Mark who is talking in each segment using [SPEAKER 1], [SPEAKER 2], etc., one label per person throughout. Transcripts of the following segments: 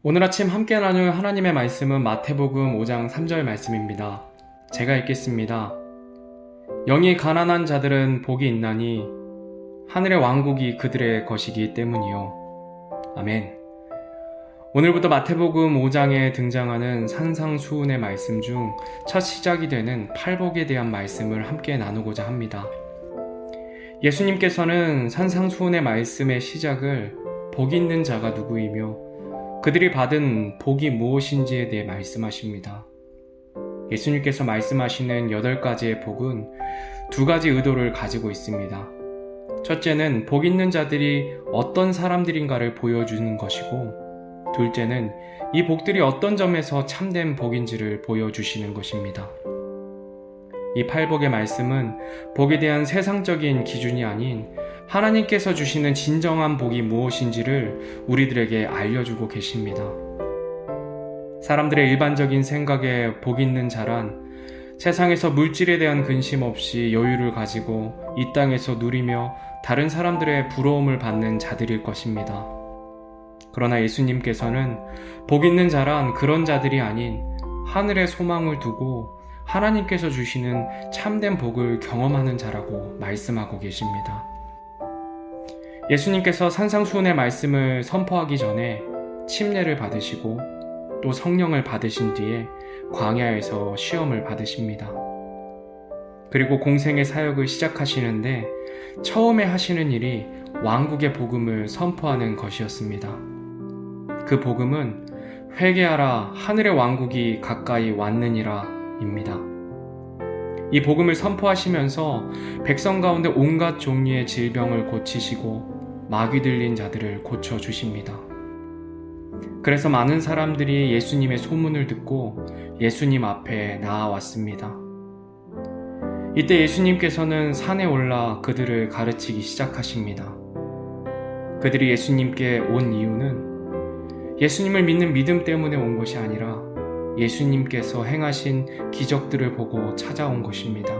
[SPEAKER 1] 오늘 아침 함께 나눌 하나님의 말씀은 마태복음 5장 3절 말씀입니다. 제가 읽겠습니다. 영이 가난한 자들은 복이 있나니 하늘의 왕국이 그들의 것이기 때문이요. 아멘. 오늘부터 마태복음 5장에 등장하는 산상수훈의 말씀 중 첫 시작이 되는 팔복에 대한 말씀을 함께 나누고자 합니다. 예수님께서는 산상수훈의 말씀의 시작을 복 있는 자가 누구이며 그들이 받은 복이 무엇인지에 대해 말씀하십니다. 예수님께서 말씀하시는 8가지의 복은 2가지 의도를 가지고 있습니다. 첫째는 복 있는 자들이 어떤 사람들인가를 보여주는 것이고, 둘째는 이 복들이 어떤 점에서 참된 복인지를 보여주시는 것입니다. 이 팔복의 말씀은 복에 대한 세상적인 기준이 아닌 하나님께서 주시는 진정한 복이 무엇인지를 우리들에게 알려주고 계십니다. 사람들의 일반적인 생각에 복 있는 자란 세상에서 물질에 대한 근심 없이 여유를 가지고 이 땅에서 누리며 다른 사람들의 부러움을 받는 자들일 것입니다. 그러나 예수님께서는 복 있는 자란 그런 자들이 아닌 하늘에 소망을 두고 하나님께서 주시는 참된 복을 경험하는 자라고 말씀하고 계십니다. 예수님께서 산상수훈의 말씀을 선포하기 전에 침례를 받으시고 또 성령을 받으신 뒤에 광야에서 시험을 받으십니다. 그리고 공생의 사역을 시작하시는데 처음에 하시는 일이 왕국의 복음을 선포하는 것이었습니다. 그 복음은 회개하라 하늘의 왕국이 가까이 왔느니라 입니다. 이 복음을 선포하시면서 백성 가운데 온갖 종류의 질병을 고치시고 마귀 들린 자들을 고쳐주십니다. 그래서 많은 사람들이 예수님의 소문을 듣고 예수님 앞에 나아왔습니다. 이때 예수님께서는 산에 올라 그들을 가르치기 시작하십니다. 그들이 예수님께 온 이유는 예수님을 믿는 믿음 때문에 온 것이 아니라 예수님께서 행하신 기적들을 보고 찾아온 것입니다.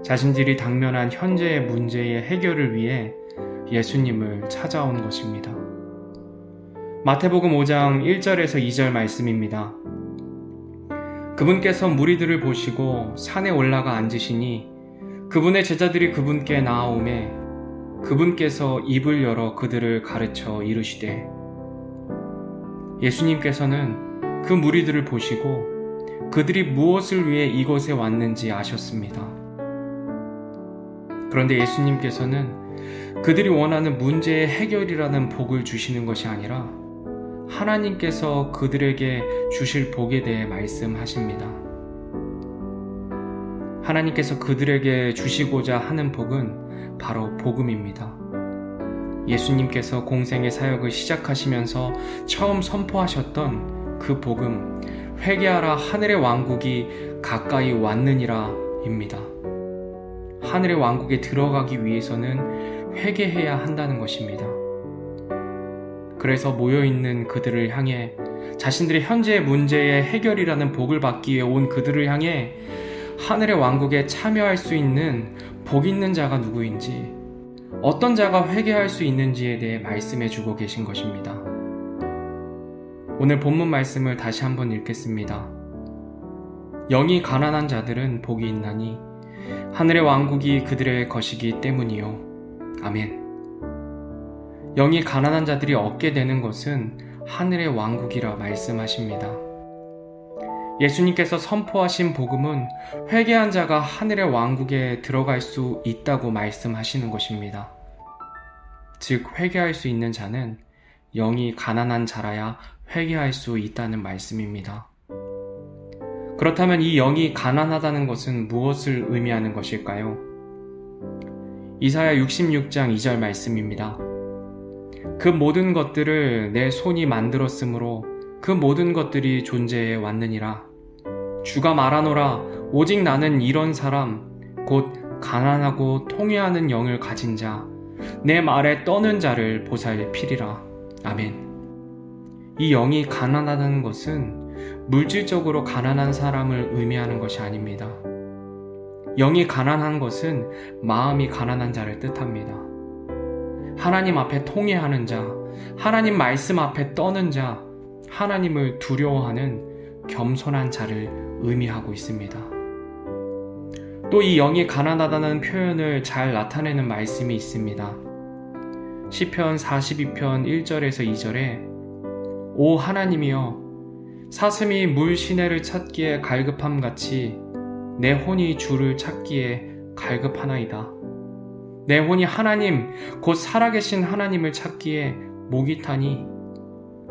[SPEAKER 1] 자신들이 당면한 현재의 문제의 해결을 위해 예수님을 찾아온 것입니다. 마태복음 5장 1절에서 2절 말씀입니다. 그분께서 무리들을 보시고 산에 올라가 앉으시니 그분의 제자들이 그분께 나아오매 그분께서 입을 열어 그들을 가르쳐 이르시되, 예수님께서는 그 무리들을 보시고 그들이 무엇을 위해 이곳에 왔는지 아셨습니다. 그런데 예수님께서는 그들이 원하는 문제의 해결이라는 복을 주시는 것이 아니라 하나님께서 그들에게 주실 복에 대해 말씀하십니다. 하나님께서 그들에게 주시고자 하는 복은 바로 복음입니다. 예수님께서 공생의 사역을 시작하시면서 처음 선포하셨던 그 복음, 회개하라 하늘의 왕국이 가까이 왔느니라 입니다. 하늘의 왕국에 들어가기 위해서는 회개해야 한다는 것입니다. 그래서 모여있는 그들을 향해 자신들의 현재의 문제의 해결이라는 복을 받기 위해 온 그들을 향해 하늘의 왕국에 참여할 수 있는 복 있는 자가 누구인지, 어떤 자가 회개할 수 있는지에 대해 말씀해 주고 계신 것입니다. 오늘 본문 말씀을 다시 한번 읽겠습니다. 영이 가난한 자들은 복이 있나니 하늘의 왕국이 그들의 것이기 때문이요. 아멘. 영이 가난한 자들이 얻게 되는 것은 하늘의 왕국이라 말씀하십니다. 예수님께서 선포하신 복음은 회개한 자가 하늘의 왕국에 들어갈 수 있다고 말씀하시는 것입니다. 즉, 회개할 수 있는 자는 영이 가난한 자라야 회개할 수 있다는 말씀입니다. 그렇다면 이 영이 가난하다는 것은 무엇을 의미하는 것일까요? 이사야 66장 2절 말씀입니다. 그 모든 것들을 내 손이 만들었으므로 그 모든 것들이 존재해 왔느니라. 주가 말하노라, 오직 나는 이런 사람, 곧 가난하고 통회하는 영을 가진 자, 내 말에 떠는 자를 보살피리라. 아멘. 이 영이 가난하다는 것은 물질적으로 가난한 사람을 의미하는 것이 아닙니다. 영이 가난한 것은 마음이 가난한 자를 뜻합니다. 하나님 앞에 통회하는 자, 하나님 말씀 앞에 떠는 자, 하나님을 두려워하는 겸손한 자를 의미하고 있습니다. 또 이 영이 가난하다는 표현을 잘 나타내는 말씀이 있습니다. 시편 42편 1절에서 2절에 오 하나님이여 사슴이 물 시내를 찾기에 갈급함같이 내 혼이 주를 찾기에 갈급하나이다. 내 혼이 하나님 곧 살아계신 하나님을 찾기에 목이 타니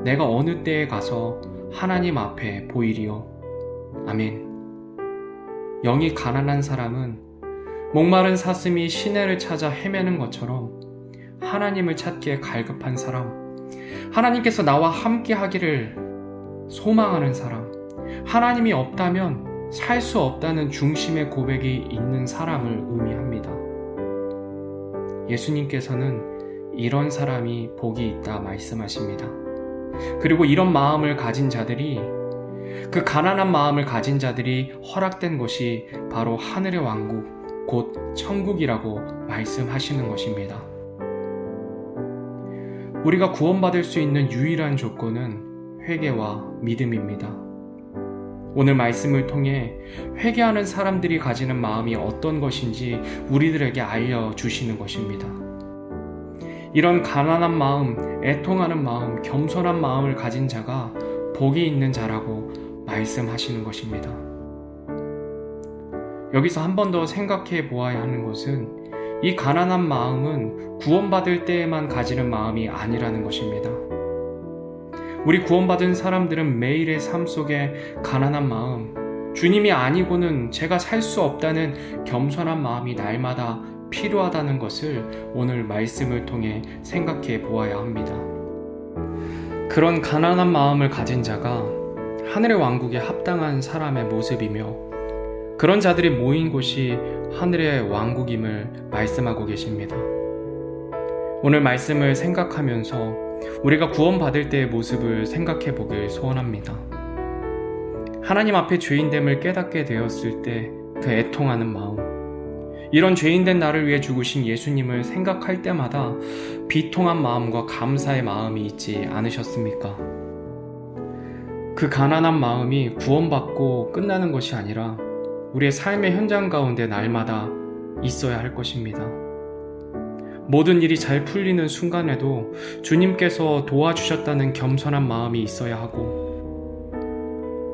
[SPEAKER 1] 내가 어느 때에 가서 하나님 앞에 보이리요. 아멘. 영이 가난한 사람은 목마른 사슴이 시내를 찾아 헤매는 것처럼 하나님을 찾기에 갈급한 사람, 하나님께서 나와 함께 하기를 소망하는 사람, 하나님이 없다면 살 수 없다는 중심의 고백이 있는 사람을 의미합니다. 예수님께서는 이런 사람이 복이 있다 말씀하십니다. 그리고 이런 마음을 가진 자들이, 그 가난한 마음을 가진 자들이 허락된 곳이 바로 하늘의 왕국, 곧 천국이라고 말씀하시는 것입니다. 우리가 구원받을 수 있는 유일한 조건은 회개와 믿음입니다. 오늘 말씀을 통해 회개하는 사람들이 가지는 마음이 어떤 것인지 우리들에게 알려주시는 것입니다. 이런 가난한 마음, 애통하는 마음, 겸손한 마음을 가진 자가 복이 있는 자라고 말씀하시는 것입니다. 여기서 한 번 더 생각해 보아야 하는 것은 이 가난한 마음은 구원받을 때에만 가지는 마음이 아니라는 것입니다. 우리 구원받은 사람들은 매일의 삶 속에 가난한 마음, 주님이 아니고는 제가 살 수 없다는 겸손한 마음이 날마다 필요하다는 것을 오늘 말씀을 통해 생각해 보아야 합니다. 그런 가난한 마음을 가진 자가 하늘의 왕국에 합당한 사람의 모습이며 그런 자들이 모인 곳이 하늘의 왕국임을 말씀하고 계십니다. 오늘 말씀을 생각하면서 우리가 구원받을 때의 모습을 생각해 보길 소원합니다. 하나님 앞에 죄인됨을 깨닫게 되었을 때 그 애통하는 마음, 이런 죄인된 나를 위해 죽으신 예수님을 생각할 때마다 비통한 마음과 감사의 마음이 있지 않으셨습니까? 그 가난한 마음이 구원받고 끝나는 것이 아니라 우리의 삶의 현장 가운데 날마다 있어야 할 것입니다. 모든 일이 잘 풀리는 순간에도 주님께서 도와주셨다는 겸손한 마음이 있어야 하고,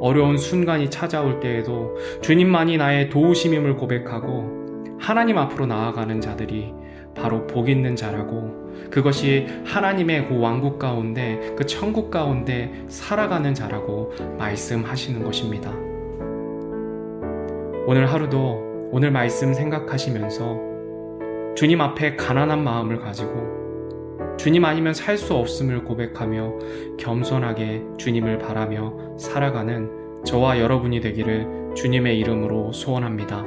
[SPEAKER 1] 어려운 순간이 찾아올 때에도 주님만이 나의 도우심임을 고백하고 하나님 앞으로 나아가는 자들이 바로 복 있는 자라고, 그것이 하나님의 그 왕국 가운데, 그 천국 가운데 살아가는 자라고 말씀하시는 것입니다. 오늘 하루도 오늘 말씀 생각하시면서 주님 앞에 가난한 마음을 가지고 주님 아니면 살 수 없음을 고백하며 겸손하게 주님을 바라며 살아가는 저와 여러분이 되기를 주님의 이름으로 소원합니다.